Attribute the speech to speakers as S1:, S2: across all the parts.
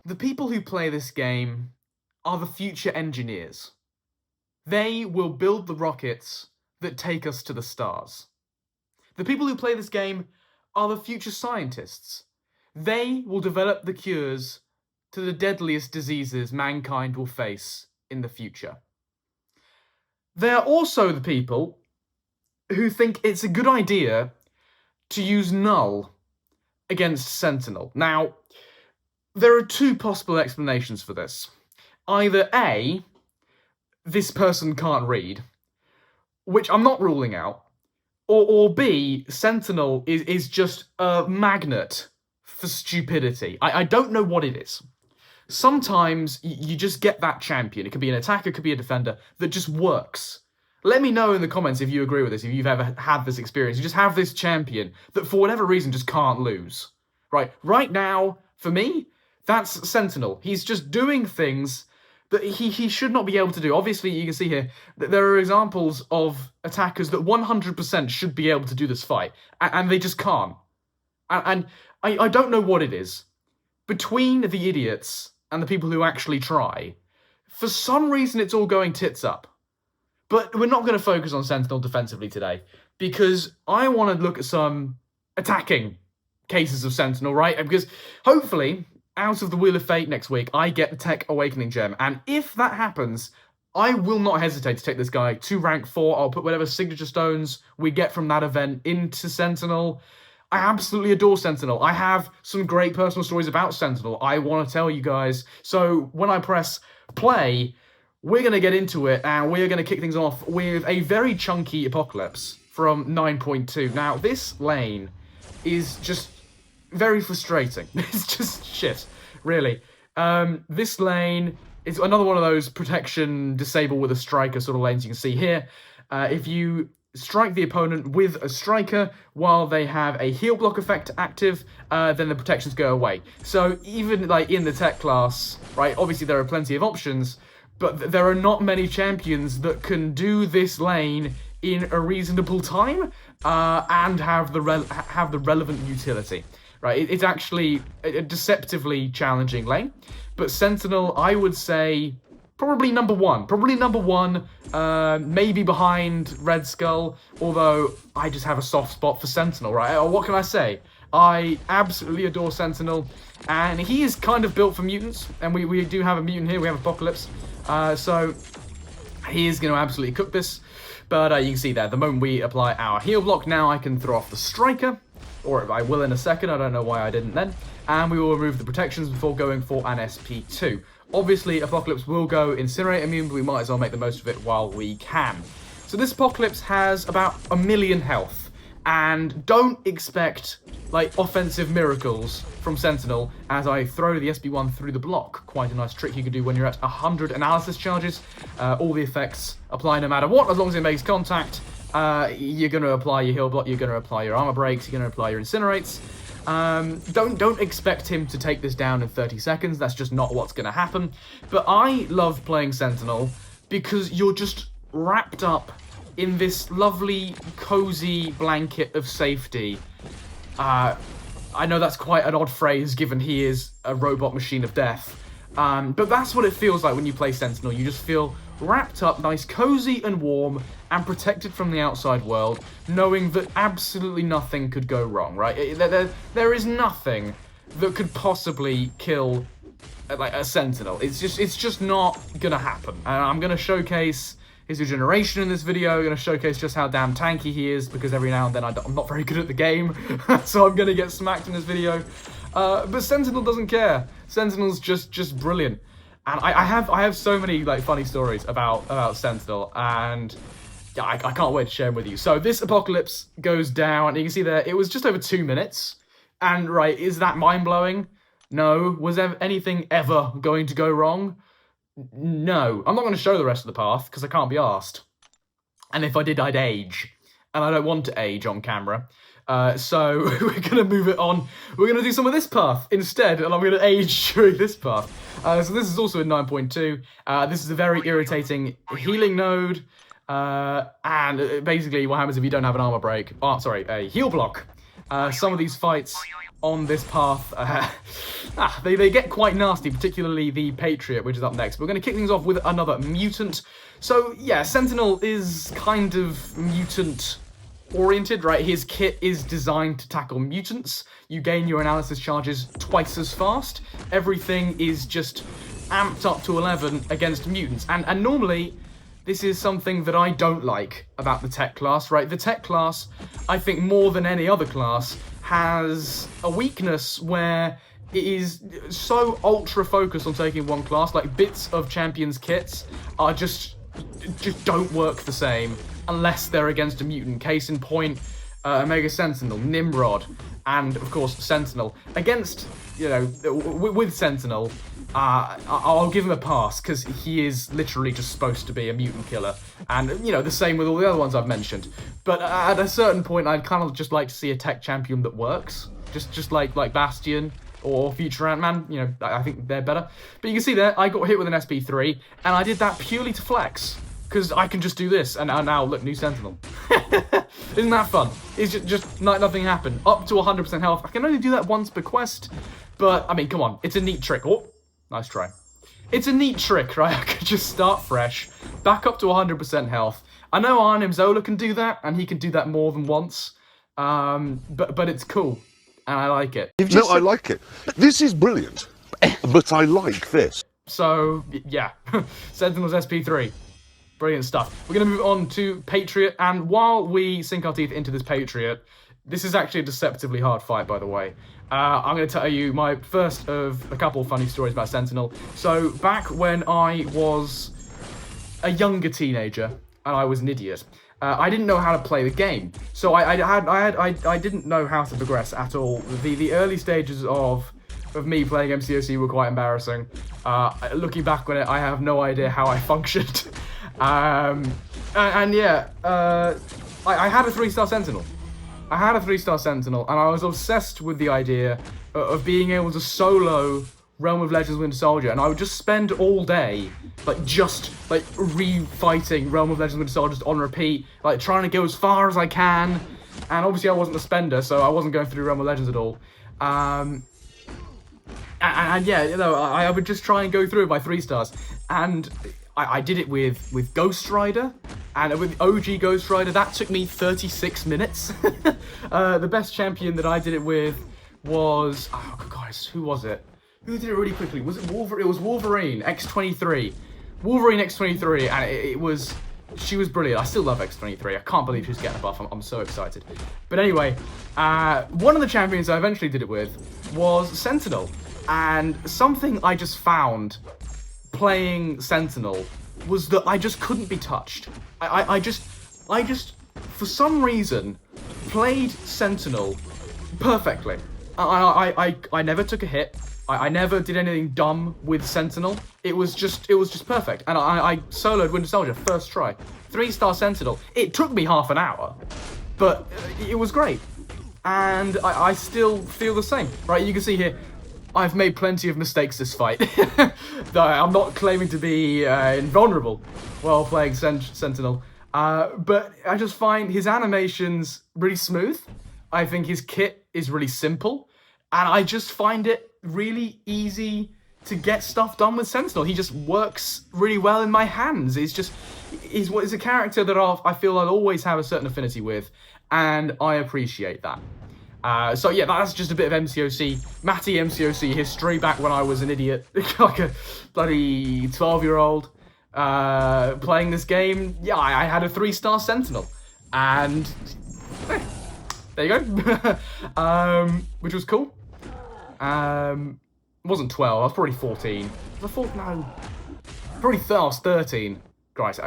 S1: The people who play this game are the future engineers. They will build the rockets that take us to the stars. The people who play this game are the future scientists. They will develop the cures to the deadliest diseases mankind will face in the future. They are also the people who think it's a good idea to use Null against Sentinel. Now, there are two possible explanations for this. Either A, this person can't read, which I'm not ruling out, or B, Sentinel is just a magnet for stupidity. I don't know what it is. Sometimes you just get that champion. It could be an attacker, it could be a defender, that just works. Let me know in the comments if you agree with this, if you've ever had this experience. You just have this champion that for whatever reason just can't lose. Right now, for me, that's Sentinel. He's just doing things that he should not be able to do. Obviously, you can see here that there are examples of attackers that 100% should be able to do this fight, and they just can't. And I don't know what it is. Between the idiots and the people who actually try, for some reason it's all going tits up. But we're not going to focus on Sentinel defensively today, because I want to look at some attacking cases of Sentinel, right? Because hopefully, out of the Wheel of Fate next week, I get the Tech Awakening Gem. And if that happens, I will not hesitate to take this guy to rank 4. I'll put whatever signature stones we get from that event into Sentinel. I absolutely adore Sentinel. I have some great personal stories about Sentinel I want to tell you guys. So when I press play, we're going to get into it, and we're going to kick things off with a very chunky Apocalypse from 9.2. Now, this lane is just very frustrating. It's just shit, really. This lane is another one of those protection disable with a striker sort of lanes you can see here. If you strike the opponent with a striker while they have a heal block effect active, then the protections go away. So even like in the tech class, right, obviously there are plenty of options, but there are not many champions that can do this lane in a reasonable time and have the relevant utility. Right, it's actually a deceptively challenging lane, but Sentinel, I would say, probably number one. Maybe behind Red Skull, although I just have a soft spot for Sentinel, right? What can I say? I absolutely adore Sentinel, and he is kind of built for mutants, and we do have a mutant here, we have Apocalypse, so he is going to absolutely cook this, but you can see there, the moment we apply our heal block, now I can throw off the striker, or I will in a second, I don't know why I didn't then, and we will remove the protections before going for an SP2. Obviously, Apocalypse will go Incinerate immune, but we might as well make the most of it while we can. So this Apocalypse has about 1 million health, and don't expect, like, offensive miracles from Sentinel as I throw the SB1 through the block. Quite a nice trick you can do when you're at 100 analysis charges. All the effects apply no matter what, as long as it makes contact. You're going to apply your heal block, you're going to apply your armor breaks, you're going to apply your incinerates. Don't expect him to take this down in 30 seconds, that's just not what's going to happen. But I love playing Sentinel because you're just wrapped up in this lovely, cozy blanket of safety. I know that's quite an odd phrase given he is a robot machine of death. But that's what it feels like when you play Sentinel. You just feel wrapped up, nice, cozy and warm, and protected from the outside world, knowing that absolutely nothing could go wrong, right? There is nothing that could possibly kill like a Sentinel. It's just not gonna happen. And I'm gonna showcase his regeneration in this video. I'm gonna showcase just how damn tanky he is, because every now and then I'm not very good at the game, so I'm gonna get smacked in this video. But Sentinel doesn't care. Sentinel's just brilliant. And I have so many like funny stories about Sentinel, and yeah, I can't wait to share them with you. So this Apocalypse goes down, and you can see there, it was just over 2 minutes. And right, is that mind-blowing? No. Was there anything ever going to go wrong? No. I'm not going to show the rest of the path, because I can't be arsed. And if I did, I'd age. And I don't want to age on camera. So we're going to move it on. We're going to do some of this path instead, and I'm going to age during this path. So this is also in 9.2. This is a very irritating healing node. And basically what happens if you don't have an armor break, a heal block. Some of these fights on this path, they get quite nasty, particularly the Patriot, which is up next. We're going to kick things off with another mutant. So yeah, Sentinel is kind of mutant-oriented, right? His kit is designed to tackle mutants. You gain your analysis charges twice as fast. Everything is just amped up to 11 against mutants. And normally, this is something that I don't like about the tech class, right? The tech class, I think more than any other class, has a weakness where it is so ultra focused on taking one class, like bits of champions kits are just don't work the same unless they're against a mutant. Case in point, Omega Sentinel, Nimrod, and of course Sentinel. Against, you know, with Sentinel, I'll give him a pass because he is literally just supposed to be a mutant killer, and you know, the same with all the other ones I've mentioned. But at a certain point, I'd kind of just like to see a tech champion that works, just like Bastion or Future Ant-Man. You know, I think they're better. But you can see there, I got hit with an SP3, and I did that purely to flex because I can just do this, and now look, new Sentinel. Isn't that fun? It's just nothing happened. Up to 100% health. I can only do that once per quest, but I mean, come on, it's a neat trick. Oh, nice try. It's a neat trick, right? I could just start fresh, back up to 100% health. I know Arnim Zola can do that, and he can do that more than once, but it's cool, and I like it.
S2: No, I like it. This is brilliant, but I like this.
S1: So, yeah, Sentinel's SP3. Brilliant stuff. We're going to move on to Patriot, and while we sink our teeth into this Patriot, this is actually a deceptively hard fight, by the way. I'm going to tell you my first of a couple of funny stories about Sentinel. So, back when I was a younger teenager, and I was an idiot, I didn't know how to play the game. So I didn't know how to progress at all. The early stages of me playing MCOC were quite embarrassing. Looking back on it, I have no idea how I functioned. And yeah, I had a 3-star Sentinel. I had a 3-star Sentinel, and I was obsessed with the idea of being able to solo Realm of Legends Winter Soldier, and I would just spend all day, just re-fighting Realm of Legends Winter Soldier on repeat, trying to go as far as I can, and obviously I wasn't a spender, so I wasn't going through Realm of Legends at all. And yeah, you know, I would just try and go through it by 3 stars, and I did it with Ghost Rider, and with OG Ghost Rider, that took me 36 minutes. The best champion that I did it with was, oh guys, who was it? Who did it really quickly? Was it Wolverine? It was Wolverine X23. Wolverine X23, and she was brilliant. I still love X23. I can't believe she's getting a buff. I'm so excited. But anyway, one of the champions I eventually did it with was Sentinel, and something I just found playing Sentinel was that I just couldn't be touched. I just for some reason played Sentinel perfectly. I never took a hit. I never did anything dumb with Sentinel. It was just perfect. And I soloed Winter Soldier first try. 3-star Sentinel. It took me half an hour, but it was great. And I still feel the same. Right, you can see here, I've made plenty of mistakes this fight. I'm not claiming to be invulnerable while playing Sentinel. But I just find his animations really smooth. I think his kit is really simple. And I just find it really easy to get stuff done with Sentinel. He just works really well in my hands. He's a character that I feel I'll always have a certain affinity with, and I appreciate that. So yeah, that's just a bit of MCOC, Matty MCOC history back when I was an idiot, like a bloody 12-year-old playing this game. Yeah, I had a 3-star Sentinel, and there you go, which was cool. It wasn't 12, I was probably 14. I was 13. Christ,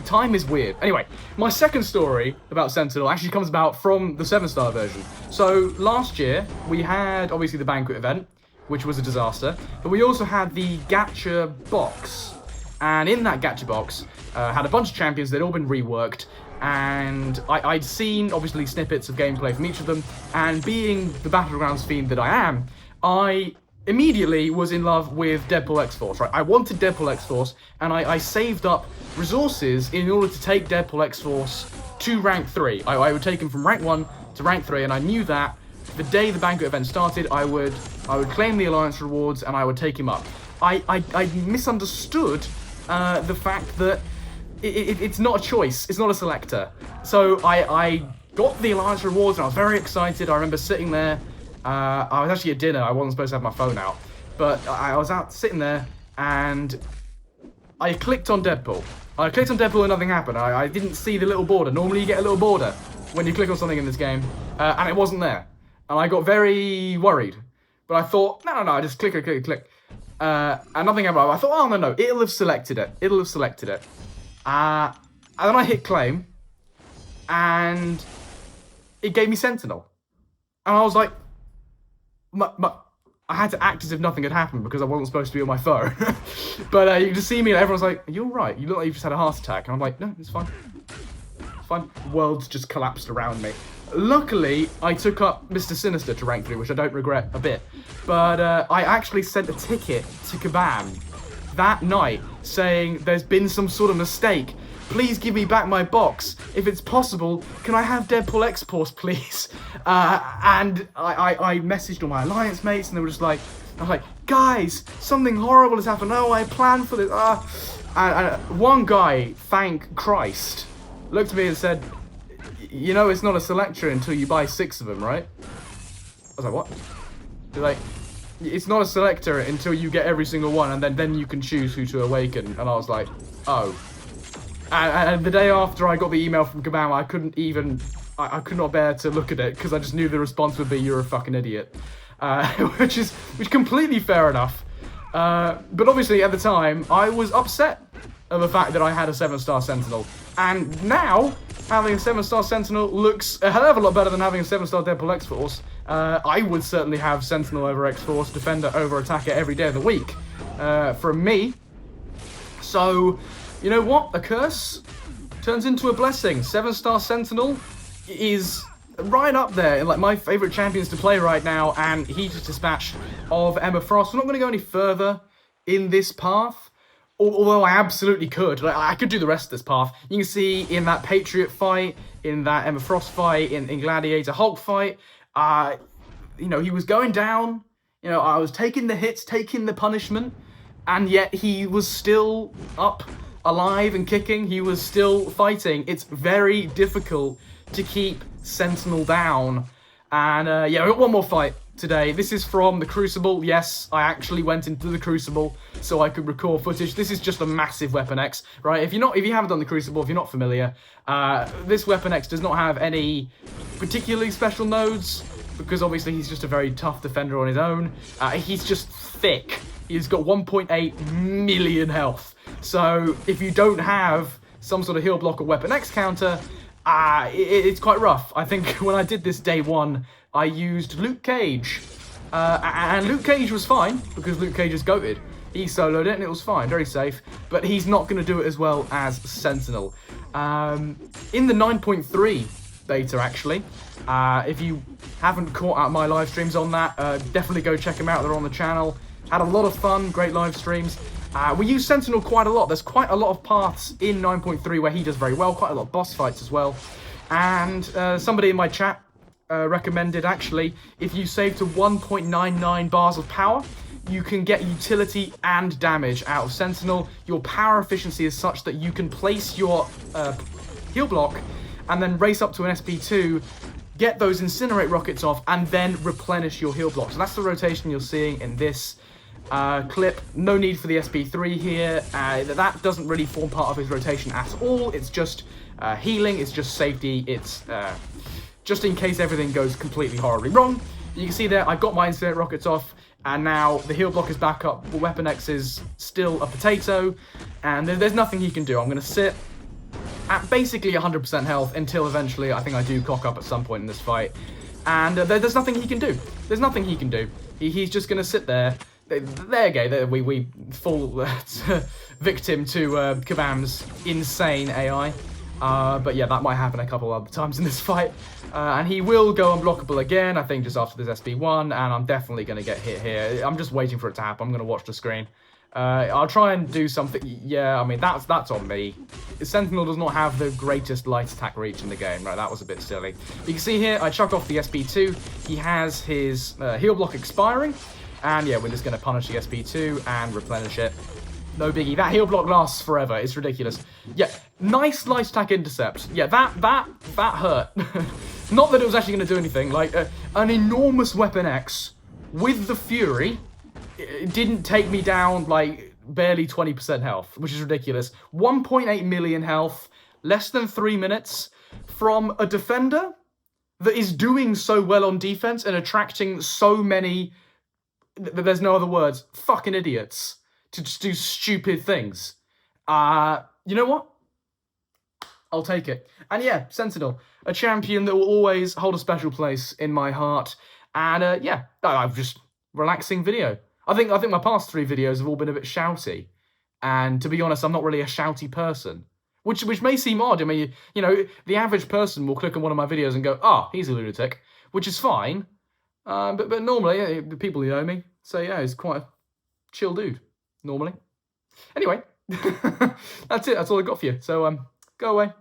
S1: time is weird. Anyway, my second story about Sentinel actually comes about from the 7-star version. So, last year, we had, obviously, the Banquet event, which was a disaster, but we also had the Gacha box. And in that Gacha box, had a bunch of champions, they'd all been reworked, and I'd seen, obviously, snippets of gameplay from each of them, and being the Battlegrounds fiend that I am, I immediately was in love with Deadpool X-Force, right? I wanted Deadpool X-Force, and I saved up resources in order to take Deadpool X-Force to rank 3. I would take him from rank 1 to rank 3, and I knew that the day the banquet event started, I would claim the alliance rewards and I would take him up. I misunderstood the fact that it's not a choice, it's not a selector. So I got the alliance rewards and I was very excited. I remember sitting there. I was actually at dinner. I wasn't supposed to have my phone out, but I was out sitting there and I clicked on Deadpool. I clicked on Deadpool and nothing happened. I didn't see the little border. Normally you get a little border when you click on something in this game, and it wasn't there. And I got very worried. But I thought, no, I just click. And nothing happened. I thought, oh, no, it'll have selected it. And then I hit claim, and it gave me Sentinel. And I was like, I had to act as if nothing had happened because I wasn't supposed to be on my phone. But you can just see me and everyone's like, are you alright? You look like you've just had a heart attack. And I'm like, no, it's fine. It's fine. The world's just collapsed around me. Luckily, I took up Mr. Sinister to rank 3, which I don't regret a bit. But I actually sent a ticket to Kabam that night saying there's been some sort of mistake. Please give me back my box. If it's possible, can I have Deadpool X-Force, please? And I messaged all my alliance mates, and they were just like, I was like, guys, something horrible has happened. Oh, I planned for this. And one guy, thank Christ, looked at me and said, you know, it's not a selector until you buy 6 of them, right? I was like, what? They're like, it's not a selector until you get every single one, and then you can choose who to awaken. And I was like, oh. And the day after I got the email from Kabam, I I could not bear to look at it because I just knew the response would be, you're a fucking idiot. Which is completely fair enough. But obviously at the time, I was upset at the fact that I had a 7-star Sentinel. And now, having a 7-star Sentinel looks a hell of a lot better than having a 7-star Deadpool X-Force. I would certainly have Sentinel over X-Force, Defender over Attacker every day of the week. From me. So, you know what? A curse turns into a blessing. 7-star Sentinel is right up there in like my favourite champions to play right now, and Heated Dispatch of Emma Frost. I'm not going to go any further in this path, although I absolutely could. Like, I could do the rest of this path. You can see in that Patriot fight, in that Emma Frost fight, in Gladiator Hulk fight, you know, he was going down. You know, I was taking the hits, taking the punishment, and yet he was still up, alive and kicking. He was still fighting. It's very difficult to keep Sentinel down. And yeah, we got one more fight today. This is from the Crucible. Yes, I actually went into the Crucible so I could record footage. This is just a massive Weapon X, right? If you haven't done the Crucible, if you're not familiar, this Weapon X does not have any particularly special nodes, because obviously he's just a very tough defender on his own. He's just thick. He's got 1.8 million health. So if you don't have some sort of heal block or Weapon X counter, it's quite rough. I think when I did this day 1, I used Luke Cage. And Luke Cage was fine, because Luke Cage is goated. He soloed it and it was fine, very safe. But he's not going to do it as well as Sentinel. In the 9.3 beta, actually, if you haven't caught out my live streams on that, definitely go check them out. They're on the channel. Had a lot of fun, great live streams. We use Sentinel quite a lot. There's quite a lot of paths in 9.3 where he does very well, quite a lot of boss fights as well. And somebody in my chat recommended, actually, if you save to 1.99 bars of power, you can get utility and damage out of Sentinel. Your power efficiency is such that you can place your heal block and then race up to an SP2, get those incinerate rockets off, and then replenish your heal block. So that's the rotation you're seeing in this clip. No need for the SP3 here. That doesn't really form part of his rotation at all. It's just healing, it's just safety, it's just in case everything goes completely horribly wrong. You can see there, I got my incinerate rockets off, and now the heal block is back up. The Weapon X is still a potato, and there's nothing he can do. I'm going to sit at basically 100% health until eventually I think I do cock up at some point in this fight. And there's nothing he can do. There's nothing he can do. He's just going to sit there. There you go. We fall victim to Kabam's insane AI. But yeah, that might happen a couple other times in this fight. And he will go unblockable again, I think, just after this SP1. And I'm definitely going to get hit here. I'm just waiting for it to happen. I'm going to watch the screen. I'll try and do something. Yeah, I mean, that's on me. Sentinel does not have the greatest light attack reach in the game, right? That was a bit silly. You can see here, I chuck off the SP2. He has his heal block expiring. And yeah, we're just going to punish the SP2 and replenish it. No biggie. That heal block lasts forever. It's ridiculous. Yeah, nice light attack intercept. Yeah, that hurt. Not that it was actually going to do anything. Like, an enormous Weapon X with the Fury, it didn't take me down, like, barely 20% health, which is ridiculous. 1.8 million health, less than 3 minutes, from a defender that is doing so well on defense and attracting so many, there's no other words, fucking idiots to just do stupid things. You know what? I'll take it. And yeah, Sentinel, a champion that will always hold a special place in my heart. And yeah, I've just relaxing video. I think my past 3 videos have all been a bit shouty. And to be honest, I'm not really a shouty person. Which may seem odd. I mean, you know, the average person will click on one of my videos and go, "Ah, he's a lunatic," which is fine. But normally, yeah, the people who know me say, yeah, he's quite a chill dude, normally. Anyway, that's it. That's all I got for you. So, go away.